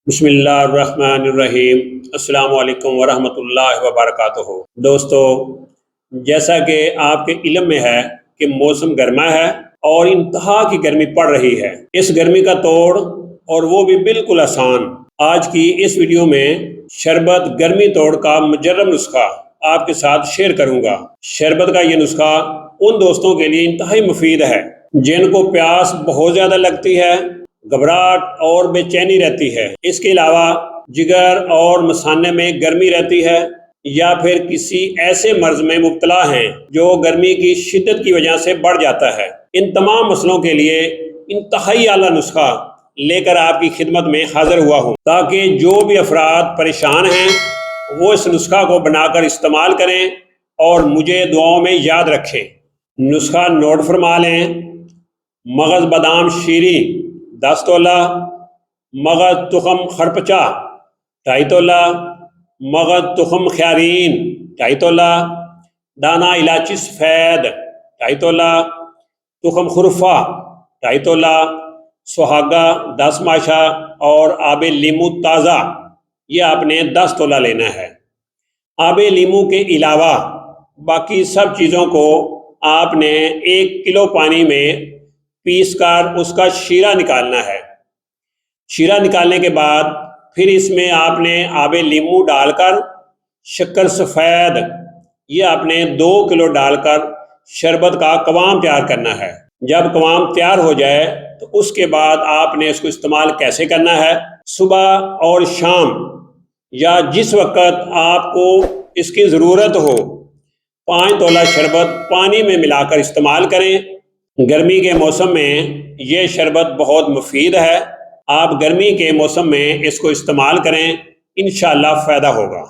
بسم اللہ الرحمن الرحیم۔ السلام علیکم ورحمۃ اللہ وبرکاتہ۔ دوستو، جیسا کہ آپ کے علم میں ہے کہ موسم گرما ہے اور انتہا کی گرمی پڑ رہی ہے۔ اس گرمی کا توڑ اور وہ بھی بالکل آسان۔ آج کی اس ویڈیو میں شربت گرمی توڑ کا مجرب نسخہ آپ کے ساتھ شیئر کروں گا۔ شربت کا یہ نسخہ ان دوستوں کے لیے انتہائی مفید ہے جن کو پیاس بہت زیادہ لگتی ہے، گھبراہٹ اور بے چینی رہتی ہے۔ اس کے علاوہ جگر اور مثانے میں گرمی رہتی ہے، یا پھر کسی ایسے مرض میں مبتلا ہیں جو گرمی کی شدت کی وجہ سے بڑھ جاتا ہے۔ ان تمام مسئلوں کے لیے انتہائی اعلیٰ نسخہ لے کر آپ کی خدمت میں حاضر ہوا ہوں، تاکہ جو بھی افراد پریشان ہیں وہ اس نسخہ کو بنا کر استعمال کریں اور مجھے دعاؤں میں یاد رکھیں۔ نسخہ نوٹ فرما لیں۔ مغز بادام شیریں 10 تولہ، مغز تخم خرپچا 2.5 تولہ، مغز تخم خیارین 2.5 تولہ، دانہ الائچی سفید 2.5 تولہ، تخم خرفہ 2.5 تولہ، سہاگا 10 ماشا اور آب لیمو تازہ، یہ آپ نے 10 تولہ لینا ہے۔ آب لیمو کے علاوہ باقی سب چیزوں کو آپ نے 1 کلو پانی میں پیس کر اس کا شیرہ نکالنا ہے۔ شیرہ نکالنے کے بعد پھر اس میں آپ نے آب لیمو ڈال کر شکر سفید، یہ آپ نے 2 کلو ڈال کر شربت کا قوام تیار کرنا ہے۔ جب قوام تیار ہو جائے تو اس کے بعد آپ نے اس کو استعمال کیسے کرنا ہے؟ صبح اور شام یا جس وقت آپ کو اس کی ضرورت ہو 5 تولہ شربت پانی میں ملا کر استعمال کریں۔ گرمی کے موسم میں یہ شربت بہت مفید ہے۔ آپ گرمی کے موسم میں اس کو استعمال کریں، انشاءاللہ فائدہ ہوگا۔